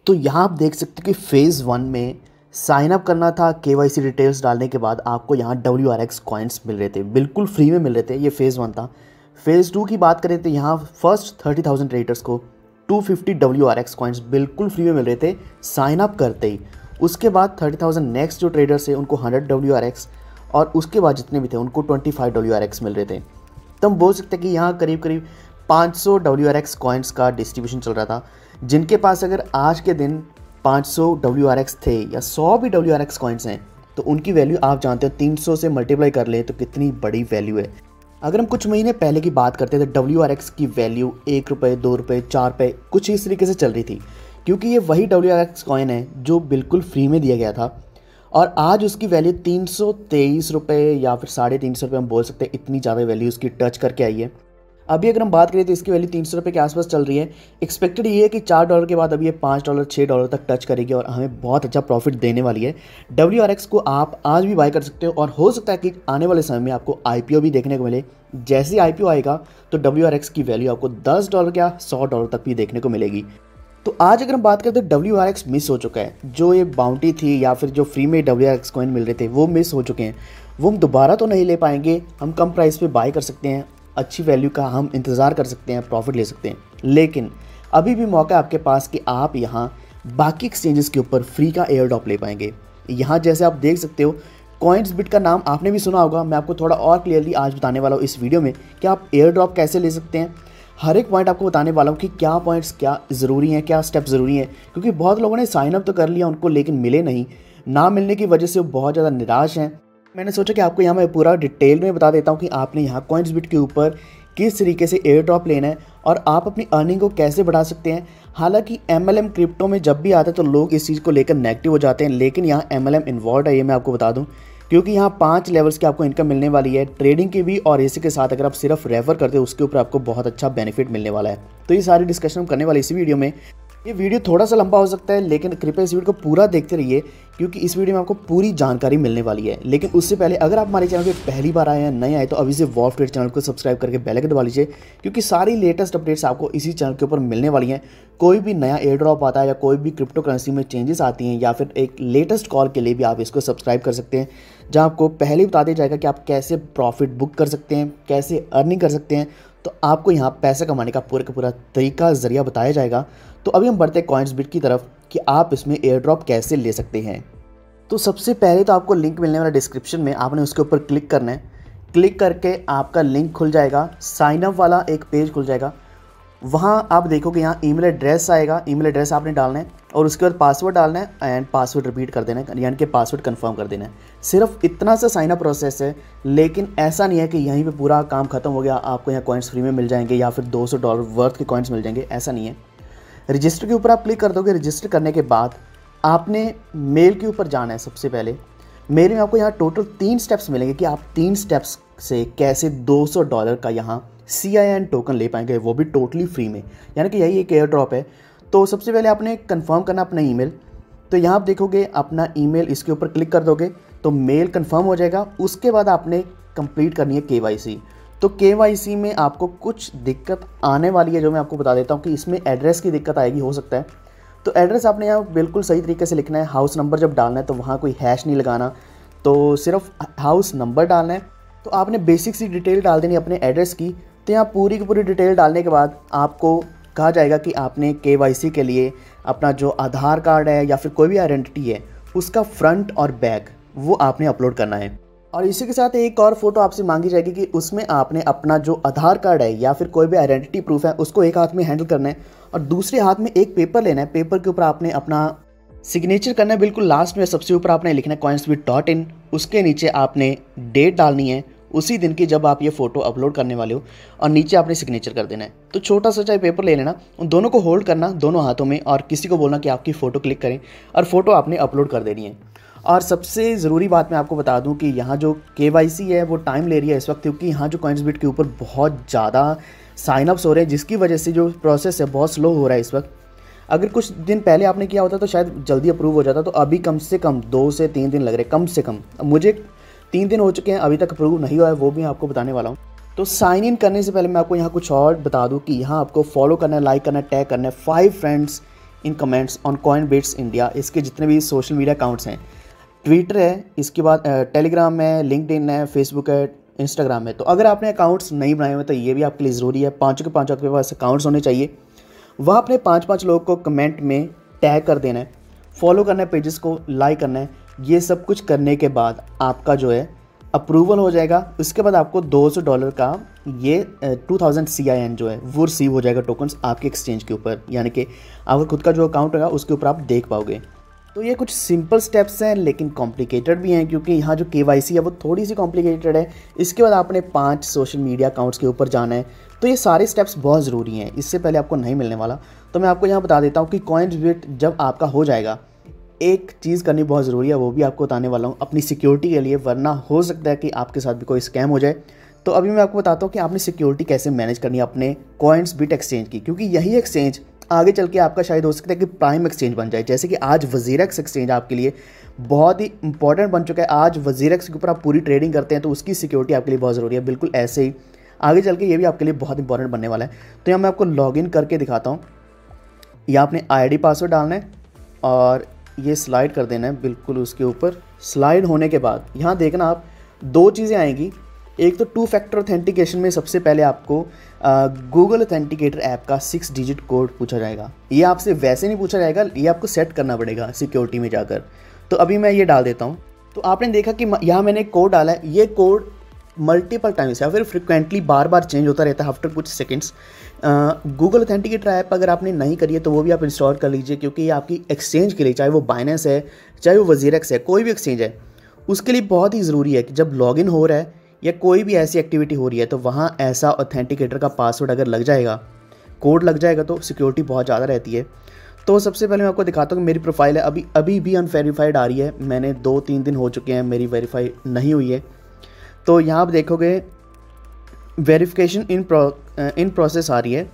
तो यहाँ आप देख सकते हो कि फ़ेज़ 1 में साइन अप करना था, केवाईसी डिटेल्स डालने के बाद आपको यहाँ WRX कॉइन्स मिल रहे थे, बिल्कुल फ्री में मिल रहे थे। ये फ़ेज़ 1 था। फ़ेज़ 2 की बात करें तो यहाँ फर्स्ट 30,000 ट्रेडर्स को 250 WRX कॉइन्स बिल्कुल फ्री में मिल रहे थे साइन अप करते ही। उसके बाद 30,000 नेक्स्ट जो ट्रेडर्स थे उनको 100 WRX और उसके बाद जितने भी थे उनको 25 WRX मिल रहे थे। तो हम बोल सकते हैं कि यहाँ करीब करीब 500 WRX कॉइन्स का डिस्ट्रीब्यूशन चल रहा था। जिनके पास अगर आज के दिन 500 WRX थे या 100 भी WRX कॉइन्स हैं तो उनकी वैल्यू आप जानते हो 300 से मल्टीप्लाई कर लें तो कितनी बड़ी वैल्यू है। अगर हम कुछ महीने पहले की बात करते हैं तो WRX की वैल्यू 1 रुपये, 2 रुपये, 4 रुपये कुछ इस तरीके से चल रही थी, क्योंकि ये वही WRX कॉइन है जो बिल्कुल फ्री में दिया गया था। और आज उसकी वैल्यू 323 रुपये या फिर 350 रुपये हम बोल सकते हैं, इतनी ज़्यादा वैल्यू उसकी टच करके आई है। अभी अगर हम बात करें तो इसकी वैल्यू 300 रुपये के आसपास चल रही है। एक्सपेक्टेड ये है कि $4 के बाद अब ये $5, $6 तक टच करेगी और हमें बहुत अच्छा प्रॉफिट देने वाली है। WRX को आप आज भी बाय कर सकते हो और हो सकता है कि आने वाले समय में आपको IPO भी देखने को मिले। जैसे ही IPO आएगा तो WRX की वैल्यू आपको $10 या $100 तक भी देखने को मिलेगी। तो आज अगर हम बात करें तो WRX मिस हो चुका है। जो ये बाउंटी थी या फिर जो फ्री में WRX कॉइन मिल रहे थे वो मिस हो चुके हैं। वो हम दोबारा तो नहीं ले पाएंगे। हम कम प्राइस पे बाय कर सकते हैं, अच्छी वैल्यू का हम इंतज़ार कर सकते हैं, प्रॉफिट ले सकते हैं। लेकिन अभी भी मौका है आपके पास कि आप यहाँ बाकी एक्सचेंजेस के ऊपर फ्री का एयर ड्रॉप ले पाएंगे। यहाँ जैसे आप देख सकते हो कॉइन्सबिट का नाम आपने भी सुना होगा। मैं आपको थोड़ा और क्लियरली आज बताने वाला हूँ इस वीडियो में कि आप एयर ड्रॉप कैसे ले सकते हैं। हर एक पॉइंट आपको बताने वाला हूँ कि क्या पॉइंट्स क्या ज़रूरी हैं, क्या स्टेप ज़रूरी हैं, क्योंकि बहुत लोगों ने साइन अप तो कर लिया उनको, लेकिन मिले नहीं। ना मिलने की वजह से वो बहुत ज़्यादा निराश हैं। मैंने सोचा कि आपको यहाँ मैं पूरा डिटेल में बता देता हूँ कि आपने यहाँ कॉइन्सबिट के ऊपर किस तरीके से एयर ड्रॉप लेना है और आप अपनी अर्निंग को कैसे बढ़ा सकते हैं। हालांकि MLM क्रिप्टो में जब भी आता है तो लोग इस चीज़ को लेकर नेगेटिव हो जाते हैं, लेकिन यहाँ MLM इन्वॉल्व है, ये मैं आपको बता दूं, क्योंकि यहाँ 5 लेवल्स की आपको इनकम मिलने वाली है, ट्रेडिंग की भी, और इसी के साथ अगर आप सिर्फ रेफर करते हो उसके ऊपर आपको बहुत अच्छा बेनिफिट मिलने वाला है। तो ये सारी डिस्कशन हम करने वाले इसी वीडियो में। ये वीडियो थोड़ा सा लंबा हो सकता है, लेकिन कृपया इस वीडियो को पूरा देखते रहिए क्योंकि इस वीडियो में आपको पूरी जानकारी मिलने वाली है। लेकिन उससे पहले अगर आप हमारे चैनल पे पहली बार आए हैं, नए आए, तो अभी से वॉल्फ ट्रेड चैनल को सब्सक्राइब करके बेल आइकन दबा लीजिए, क्योंकि सारी लेटेस्ट अपडेट्स आपको इसी चैनल के ऊपर मिलने वाली हैं। कोई भी नया एयर ड्रॉप आता है या कोई भी क्रिप्टो करेंसी में चेंजेस आती हैं या फिर एक लेटेस्ट कॉल के लिए भी आप इसको सब्सक्राइब कर सकते हैं, जहाँ आपको पहले बता दिया जाएगा कि आप कैसे प्रॉफिट बुक कर सकते हैं, कैसे अर्निंग कर सकते हैं। तो आपको यहाँ पैसे कमाने का पूरा तरीका ज़रिया बताया जाएगा। तो अभी हम बढ़ते हैं कॉइन्सबिट की तरफ कि आप इसमें एयर ड्रॉप कैसे ले सकते हैं। तो सबसे पहले तो आपको लिंक मिलने वाला डिस्क्रिप्शन में, आपने उसके ऊपर क्लिक करना है। क्लिक करके आपका लिंक खुल जाएगा, साइन अप वाला एक पेज खुल जाएगा। वहाँ आप देखोगे यहाँ ईमेल एड्रेस आएगा, ईमेल एड्रेस आपने डालना है और उसके बाद पासवर्ड डालना है एंड पासवर्ड रिपीट कर देना है, यानी कि पासवर्ड कंफर्म कर देना है। सिर्फ इतना सा साइन अप प्रोसेस है, लेकिन ऐसा नहीं है कि यहीं पे पूरा काम खत्म हो गया, आपको यहाँ कॉइन्स फ्री में मिल जाएंगे या फिर $200 वर्थ के कॉइन्स मिल जाएंगे, ऐसा नहीं है। रजिस्टर के ऊपर आप क्लिक कर दोगे। रजिस्टर करने के बाद आपने मेल के ऊपर जाना है। सबसे पहले मेल में आपको यहाँ टोटल 3 स्टेप्स मिलेंगे कि आप 3 स्टेप्स से कैसे $200 का यहाँ CIN टोकन ले पाएंगे, वो भी टोटली फ्री में, यानी कि यही एक एयर ड्रॉप है। तो सबसे पहले आपने कंफर्म करना अपना ईमेल। तो यहाँ आप देखोगे अपना ईमेल, इसके ऊपर क्लिक कर दोगे तो मेल कंफर्म हो जाएगा। उसके बाद आपने कंप्लीट करनी है KYC। तो KYC में आपको कुछ दिक्कत आने वाली है, जो मैं आपको बता देता हूँ कि इसमें एड्रेस की दिक्कत आएगी, हो सकता है। तो एड्रेस आपने यहाँ बिल्कुल सही तरीके से लिखना है। हाउस नंबर जब डालना है तो वहाँ कोई हैश नहीं लगाना, तो सिर्फ हाउस नंबर डालना है। तो आपने बेसिक सी डिटेल डाल देनी अपने एड्रेस की। तो यहाँ पूरी की पूरी डिटेल डालने के बाद आपको कहा जाएगा कि आपने KYC के लिए अपना जो आधार कार्ड है या फिर कोई भी आइडेंटिटी है उसका फ्रंट और बैक वो आपने अपलोड करना है। और इसी के साथ एक और फोटो आपसे मांगी जाएगी कि उसमें आपने अपना जो आधार कार्ड है या फिर कोई भी आइडेंटिटी प्रूफ है उसको एक हाथ में हैंडल करना है और दूसरे हाथ में एक पेपर लेना है। पेपर के ऊपर आपने अपना सिग्नेचर करना है। बिल्कुल लास्ट में सबसे ऊपर आपने लिखना है coinsbit.in। उसके नीचे आपने डेट डालनी है उसी दिन की जब आप ये फ़ोटो अपलोड करने वाले हो, और नीचे आपने सिग्नेचर कर देना है। तो छोटा सा चाहे पेपर ले लेना, उन दोनों को होल्ड करना दोनों हाथों में और किसी को बोलना कि आपकी फ़ोटो क्लिक करें और फ़ोटो आपने अपलोड कर देनी है। और सबसे ज़रूरी बात मैं आपको बता दूं कि यहाँ जो KYC है वो टाइम ले रही है इस वक्त, क्योंकि यहाँ जो कॉइन्सबिट के ऊपर बहुत ज़्यादा साइनअप्स हो रहे हैं, जिसकी वजह से जो प्रोसेस है बहुत स्लो हो रहा है इस वक्त। अगर कुछ दिन पहले आपने किया होता तो शायद जल्दी अप्रूव हो जाता। तो अभी कम से कम 2 से 3 दिन लग रहे, कम से कम। मुझे 3 दिन हो चुके हैं, अभी तक अप्रूव नहीं हुआ है, वो भी आपको बताने वाला हूँ। तो साइन इन करने से पहले मैं आपको यहाँ कुछ और बता दूँ कि यहाँ आपको फॉलो करना है, लाइक करना है, टैग करना है 5 friends in comments on Coinbase India. इसके जितने भी सोशल मीडिया अकाउंट्स हैं, ट्विटर है, इसके बाद टेलीग्राम है, लिंक्डइन है, फेसबुक है, इंस्टाग्राम है। तो अगर आपने अकाउंट्स नहीं बनाए हुए तो ये भी आपके लिए ज़रूरी है। 5 के 5 आपके पास अकाउंट्स होने चाहिए। वह अपने 5-5 लोगों को कमेंट में टैग कर देना है, फॉलो करना है, पेजेस को लाइक करना है। ये सब कुछ करने के बाद आपका जो है अप्रूवल हो जाएगा। उसके बाद आपको $200 का ये 2000 CIN जो है वो रिसीव हो जाएगा टोकन्स आपके एक्सचेंज के ऊपर, यानी कि आपका खुद का जो अकाउंट होगा उसके ऊपर आप देख पाओगे। तो ये कुछ सिंपल स्टेप्स हैं लेकिन कॉम्प्लिकेटेड भी हैं, क्योंकि यहाँ जो KYC है वो थोड़ी सी कॉम्प्लिकेटेड है। इसके बाद आपने 5 सोशल मीडिया अकाउंट्स के ऊपर जाना है। तो ये सारे स्टेप्स बहुत ज़रूरी हैं, इससे पहले आपको नहीं मिलने वाला। तो मैं आपको यहाँ बता देता हूँ कि Coinbase जब आपका हो जाएगा, एक चीज़ करनी बहुत ज़रूरी है, वो भी आपको बताने वाला हूँ अपनी सिक्योरिटी के लिए, वरना हो सकता है कि आपके साथ भी कोई स्कैम हो जाए। तो अभी मैं आपको बताता हूँ कि आपने सिक्योरिटी कैसे मैनेज करनी है अपने Coinbase एक्सचेंज की, क्योंकि यही एक्सचेंज आगे चल के आपका शायद हो सकता है कि प्राइम एक्सचेंज बन जाए। जैसे कि आज वज़ीरक्स एक्सचेंज आपके लिए बहुत ही इंपॉर्टेंट बन चुका है। आज वज़ीरक्स के ऊपर आप पूरी ट्रेडिंग करते हैं तो उसकी सिक्योरिटी आपके लिए बहुत ज़रूरी है। बिल्कुल ऐसे ही आगे चल के ये भी आपके लिए बहुत इंपॉर्टेंट बनने वाला है। तो यहाँ मैं आपको लॉगिन करके दिखाता हूँ। यहाँ आपने ID पासवर्ड डालना है और ये स्लाइड कर देना है बिल्कुल उसके ऊपर। स्लाइड होने के बाद यहाँ देखना आप 2 चीज़ें आएंगी। एक तो 2 फैक्टर ऑथेंटिकेशन में सबसे पहले आपको गूगल ऑथेंटिकेटर ऐप का 6 डिजिट कोड पूछा जाएगा। ये आपसे वैसे नहीं पूछा जाएगा, ये आपको सेट करना पड़ेगा सिक्योरिटी में जाकर। तो अभी मैं ये डाल देता हूँ। तो आपने देखा कि यहाँ मैंने कोड डाला है। ये कोड मल्टीपल टाइम्स या फिर फ्रिक्वेंटली बार बार चेंज होता रहता है आफ्टर कुछ सेकंड्स। गूगल ऑथेंटिकेटर ऐप अगर आपने नहीं करी है तो वो भी आप इंस्टॉल कर लीजिए, क्योंकि ये आपकी एक्सचेंज के लिए, चाहे वो बाइनेंस है, चाहे वो वज़ीरक्स है, कोई भी एक्सचेंज है, उसके लिए बहुत ही ज़रूरी है कि जब लॉगिन हो रहा है या कोई भी ऐसी एक्टिविटी हो रही है तो वहाँ ऐसा ऑथेंटिकेटर का पासवर्ड अगर लग जाएगा, कोड लग जाएगा, तो सिक्योरिटी बहुत ज़्यादा रहती है। तो सबसे पहले मैं आपको दिखाता हूँ कि मेरी प्रोफाइल है अभी भी अनवेरीफाइड आ रही है। मैंने 2-3 दिन हो चुके हैं, मेरी वेरीफाई नहीं हुई है। तो यहाँ आप देखोगे वेरिफिकेशन इन प्रोसेस आ रही है।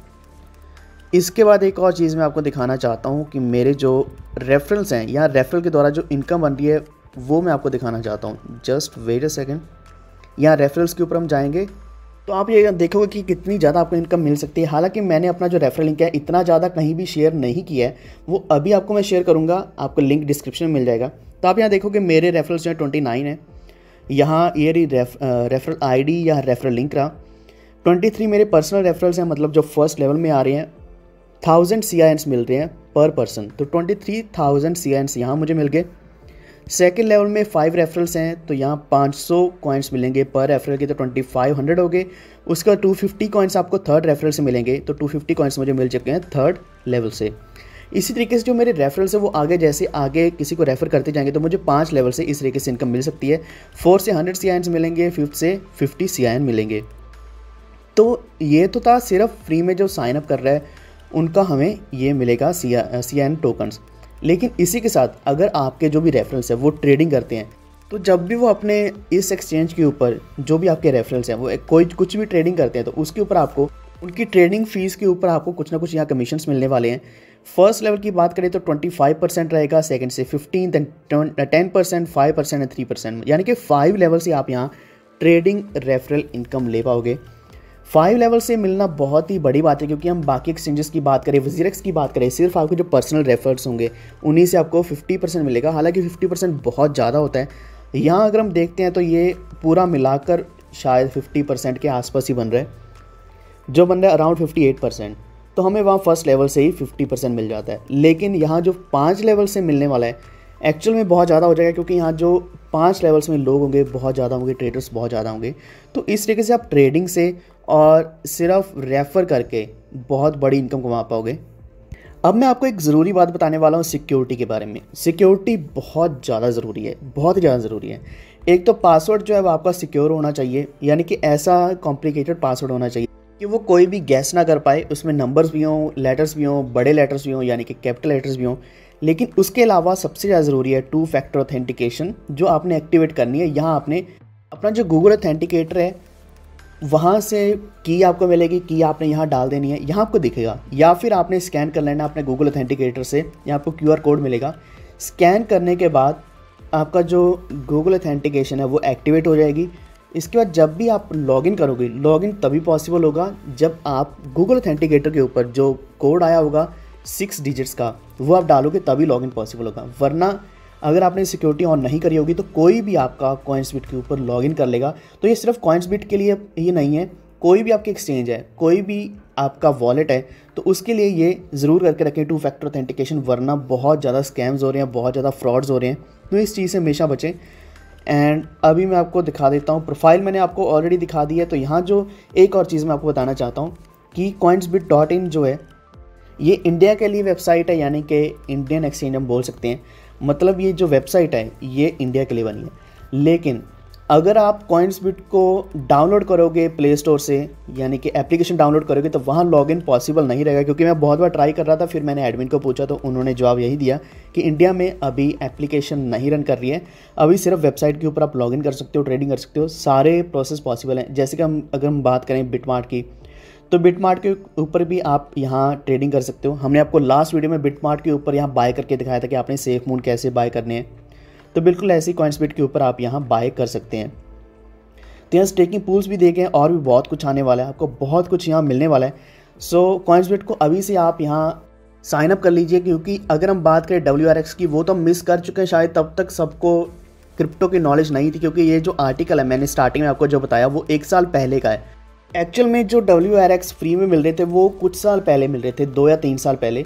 इसके बाद एक और चीज़ मैं आपको दिखाना चाहता हूँ कि मेरे जो रेफरल्स हैं, यहाँ रेफरल के द्वारा जो इनकम बन रही है वो मैं आपको दिखाना चाहता हूँ। Just wait a second. यहाँ रेफरल्स के ऊपर हम जाएंगे तो आप ये देखोगे कि कितनी ज़्यादा आपको इनकम मिल सकती है। हालांकि मैंने अपना जो रेफरल लिंक है इतना ज़्यादा कहीं भी शेयर नहीं किया है, वो अभी आपको मैं शेयर करूँगा, आपको लिंक डिस्क्रिप्शन में मिल जाएगा। तो आप यहाँ देखोगे मेरे रेफरल्स जो है 29 है। यहाँ ये रही रेफरल ID या रेफरल लिंक रहा। 23 मेरे पर्सनल रेफरल्स हैं, मतलब जो फर्स्ट लेवल में आ रहे हैं। 1000 CINs मिल रहे हैं पर पर्सन, तो 23,000 CINs यहाँ मुझे मिल गए। सेकेंड लेवल में 5 रेफरल्स हैं तो यहाँ 500 कॉइन्स मिलेंगे पर रेफरल के, तो 2500 हो गए। उसके बाद 250 कॉइन्स आपको थर्ड रेफरल से मिलेंगे, तो 250 कॉइन्स मुझे मिल चुके हैं थर्ड लेवल से। इसी तरीके से जो मेरे रेफरल्स है वो आगे जैसे आगे किसी को रेफ़र करते जाएंगे तो मुझे 5 लेवल से इस तरीके से इनकम मिल सकती है। 4 से 100 CINs मिलेंगे, 5th से 50 CIN मिलेंगे। तो ये तो था सिर्फ फ्री में जो साइन अप कर रहा है उनका हमें ये मिलेगा CIN टोकन्स। लेकिन इसी के साथ अगर आपके जो भी रेफरल्स है वो ट्रेडिंग करते हैं, तो जब भी वो अपने इस एक्सचेंज के ऊपर जो भी आपके रेफरल्स हैं वो कुछ भी ट्रेडिंग करते हैं तो उसके ऊपर आपको उनकी ट्रेडिंग फीस के ऊपर आपको कुछ ना कुछ यहाँ कमीशंस मिलने वाले हैं। फर्स्ट लेवल की बात करें तो 25% रहेगा, सेकंड से 15, देन 10%, 5% एंड 3%, यानी कि 5 लेवल से आप यहाँ ट्रेडिंग रेफरल इनकम ले पाओगे। 5 लेवल से मिलना बहुत ही बड़ी बात है, क्योंकि हम बाकी एक्सचेंजेस की बात करें, वज़ीरक्स की बात करें, सिर्फ आपके जो पर्सनल रेफरल्स होंगे उन्हीं से आपको 50% मिलेगा। हालांकि 50% बहुत ज़्यादा होता है। यहाँ अगर हम देखते हैं तो ये पूरा मिलाकर शायद 50% के आसपास ही बन रहा है, जो बन रहा है अराउंड 58%। तो हमें वहाँ फर्स्ट लेवल से ही 50% मिल जाता है। लेकिन यहाँ जो 5 लेवल से मिलने वाला है एक्चुअल में बहुत ज़्यादा हो जाएगा, क्योंकि यहाँ जो 5 लेवल्स में लोग होंगे बहुत ज़्यादा होंगे, ट्रेडर्स बहुत ज़्यादा होंगे। तो इस तरीके से आप ट्रेडिंग से और सिर्फ रेफ़र करके बहुत बड़ी इनकम कमा पाओगे। अब मैं आपको एक ज़रूरी बात बताने वाला हूँ सिक्योरिटी के बारे में। सिक्योरिटी बहुत ज़्यादा ज़रूरी है, बहुत ही ज़्यादा ज़रूरी है। एक तो पासवर्ड जो है वो आपका सिक्योर होना चाहिए, यानी कि ऐसा कॉम्प्लिकेटेड पासवर्ड होना चाहिए कि वो कोई भी गैस ना कर पाए। उसमें नंबर्स भी हों, लेटर्स भी हों, बड़े लेटर्स भी हों, यानी कि कैपिटल लेटर्स भी हों। लेकिन उसके अलावा सबसे ज़्यादा ज़रूरी है 2 फैक्टर ऑथेंटिकेशन, जो आपने एक्टिवेट करनी है। यहाँ आपने अपना जो गूगल ऑथेंटिकेटर है वहाँ से की आपको मिलेगी, की आपने यहाँ डाल देनी है, यहाँ आपको दिखेगा, या फिर आपने स्कैन कर लेना अपने गूगल ऑथेंटिकेटर से। यहाँ आपको QR कोड मिलेगा। स्कैन करने के बाद आपका जो गूगल ऑथेंटिकेशन है वो एक्टिवेट हो जाएगी। इसके बाद जब भी आप लॉगिन करोगे, लॉगिन तभी पॉसिबल होगा जब आप गूगल ऑथेंटिकेटर के ऊपर जो कोड आया होगा 6 डिजिट्स का, वो आप डालोगे तभी लॉगिन पॉसिबल होगा, वरना अगर आपने सिक्योरिटी ऑन नहीं करी होगी तो कोई भी आपका कॉइन्सबिट के ऊपर लॉगिन कर लेगा। तो ये सिर्फ कॉइन्सबिट के लिए ही नहीं है, कोई भी आपकी एक्सचेंज है, कोई भी आपका वॉलेट है, तो उसके लिए ये ज़रूर करके रखें 2 फैक्टर ऑथेंटिकेशन, वरना बहुत ज़्यादा स्कैम्स हो रहे हैं, बहुत ज़्यादा फ्रॉड्स हो रहे हैं, तो इस चीज़ से हमेशा बचें। एंड अभी मैं आपको दिखा देता हूँ, प्रोफाइल मैंने आपको ऑलरेडी दिखा दी है। तो यहाँ जो एक और चीज़ मैं आपको बताना चाहता हूँ कि coinsbit.in जो है ये इंडिया के लिए वेबसाइट है, यानी कि इंडियन एक्सचेंज हम बोल सकते हैं। मतलब ये जो वेबसाइट है ये इंडिया के लिए बनी है, लेकिन अगर आप कॉइन्सबिट को डाउनलोड करोगे प्ले स्टोर से, यानी कि एप्लीकेशन डाउनलोड करोगे, तो वहाँ लॉगिन पॉसिबल नहीं रहेगा। क्योंकि मैं बहुत बार ट्राई कर रहा था, फिर मैंने एडमिन को पूछा तो उन्होंने जवाब यही दिया कि इंडिया में अभी एप्लीकेशन नहीं रन कर रही है, अभी सिर्फ वेबसाइट के ऊपर आप लॉगिन कर सकते हो, ट्रेडिंग कर सकते हो, सारे प्रोसेस पॉसिबल हैं। जैसे कि अगर हम बात करें बिटमार्ट की, तो बिटमार्ट के ऊपर भी आप यहाँ ट्रेडिंग कर सकते हो। हमने आपको लास्ट वीडियो में बिटमार्ट के ऊपर यहाँ बाय करके दिखाया था कि आपने सेफ मून कैसे बाय करने हैं, तो बिल्कुल ऐसे ही कॉइन्सबिट के ऊपर आप यहाँ बाय कर सकते हैं। तो यहाँ स्टेकिंग पूल्स भी देखें, और भी बहुत कुछ आने वाला है, आपको बहुत कुछ यहाँ मिलने वाला है। सो कॉइन्सबिट को अभी से आप यहाँ साइन अप कर लीजिए, क्योंकि अगर हम बात करें WRX की, वो तो हम मिस कर चुके हैं, शायद तब तक सबको क्रिप्टो की नॉलेज नहीं थी। क्योंकि ये जो आर्टिकल है मैंने स्टार्टिंग में आपको जो बताया वो 1 साल पहले का है। एक्चुअल में जो WRX फ्री में मिल रहे थे वो कुछ साल पहले मिल रहे थे, 2 या 3 साल पहले।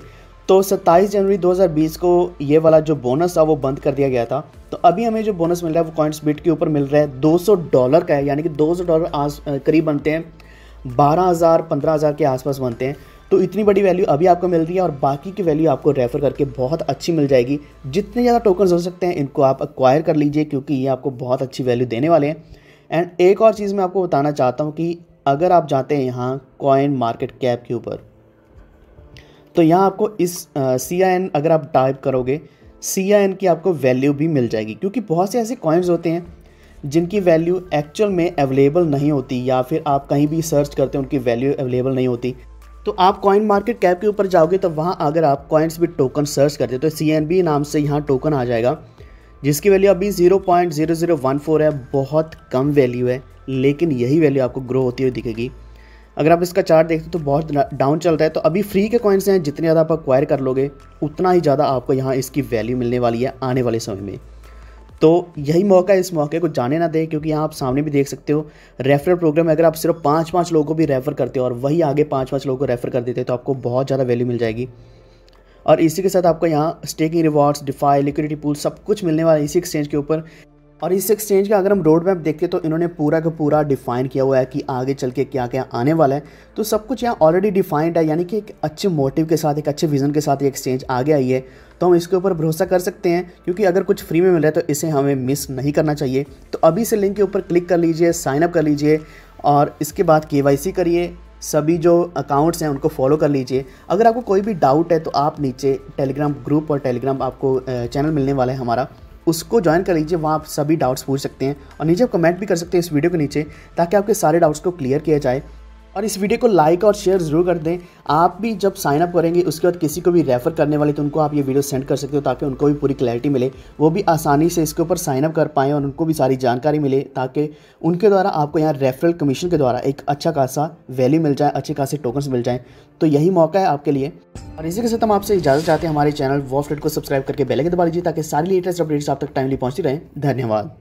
तो 27 जनवरी 2020 को ये वाला जो बोनस था वो बंद कर दिया गया था। तो अभी हमें जो बोनस मिल रहा है वो कॉइन्सबिट के ऊपर मिल रहा है, $200 का है, यानी कि $200 करीब बनते हैं, 12,000-15,000 के आसपास बनते हैं। तो इतनी बड़ी वैल्यू अभी आपको मिल रही है, और बाकी की वैल्यू आपको रेफ़र करके बहुत अच्छी मिल जाएगी। जितने ज़्यादा टोकन्स हो सकते हैं इनको आप एक्वायर कर लीजिए, क्योंकि ये आपको बहुत अच्छी वैल्यू देने वाले हैं। एंड एक और चीज़ मैं आपको बताना चाहता हूँ कि अगर आप जाते हैं यहाँ कॉइन मार्केट कैप के ऊपर, तो यहाँ आपको इस CIN अगर आप टाइप करोगे, CIN की आपको वैल्यू भी मिल जाएगी। क्योंकि बहुत से ऐसे कॉइन्स होते हैं जिनकी वैल्यू एक्चुअल में अवेलेबल नहीं होती, या फिर आप कहीं भी सर्च करते हैं उनकी वैल्यू अवेलेबल नहीं होती। तो आप कॉइन मार्केट कैप के ऊपर जाओगे तो वहाँ अगर आप कॉइन्सबिट टोकन सर्च करते हो तो CNB नाम से यहाँ टोकन आ जाएगा, जिसकी वैल्यू अभी 0.0014 है, बहुत कम वैल्यू है, लेकिन यही वैल्यू आपको ग्रो होती हुई दिखेगी। अगर आप इसका चार्ट देखते हो तो बहुत डाउन चल रहा है। तो अभी फ्री के कॉइन्स हैं, जितने ज़्यादा आप एक्वायर कर लोगे उतना ही ज़्यादा आपको यहाँ इसकी वैल्यू मिलने वाली है आने वाले समय में। तो यही मौका है, इस मौके को जाने ना दें। क्योंकि यहाँ आप सामने भी देख सकते हो रेफरल प्रोग्राम, अगर आप सिर्फ 5-5 लोगों को भी रेफ़र करते हो और वही आगे 5-5 लोगों को रेफ़र कर देते हो तो आपको बहुत ज़्यादा वैल्यू मिल जाएगी। और इसी के साथ आपको यहाँ staking rewards, DeFi, liquidity pool सब कुछ मिलने वाला है इसी एक्सचेंज के ऊपर। और इस एक्सचेंज का अगर हम रोड मैप देखते तो इन्होंने पूरा का पूरा डिफाइन किया हुआ है कि आगे चल के क्या क्या आने वाला है। तो सब कुछ यहाँ ऑलरेडी डिफाइंड है, यानी कि एक अच्छे मोटिव के साथ, एक अच्छे विजन के साथ ये एक्सचेंज आगे आई है। तो हम इसके ऊपर भरोसा कर सकते हैं, क्योंकि अगर कुछ फ्री में मिल रहा है तो इसे हमें मिस नहीं करना चाहिए। तो अभी से लिंक के ऊपर क्लिक कर लीजिए, साइन अप कर लीजिए, और इसके बाद KYC करिए, सभी जो अकाउंट्स हैं उनको फॉलो कर लीजिए। अगर आपको कोई भी डाउट है तो आप नीचे टेलीग्राम ग्रुप और टेलीग्राम आपको चैनल मिलने वाला है हमारा, उसको ज्वाइन कर लीजिए, वहाँ आप सभी डाउट्स पूछ सकते हैं। और नीचे आप कमेंट भी कर सकते हैं इस वीडियो के नीचे, ताकि आपके सारे डाउट्स को क्लियर किया जाए। और इस वीडियो को लाइक और शेयर ज़रूर कर दें। आप भी जब साइन अप करेंगे उसके बाद किसी को भी रेफ़र करने वाले तो उनको आप ये वीडियो सेंड कर सकते हो, ताकि उनको भी पूरी क्लैरिटी मिले, वो भी आसानी से इसके ऊपर साइन अप कर पाएँ और उनको भी सारी जानकारी मिले, ताकि उनके द्वारा आपको यहाँ रेफरल कमीशन के द्वारा एक अच्छा खासा वैल्यू मिल जाए, अच्छे खासे टोकन्स मिल जाएँ। तो यही मौका है आपके लिए। और इसी के साथ हम आपसे इजाज़त चाहते हैं। हमारे चैनल वॉफ ट्रेड को सब्सक्राइब करके बेल आइकन दबा लीजिए, ताकि सारी लेटेस्ट अपडेट्स आप तक टाइमली पहुँचती रहें। धन्यवाद।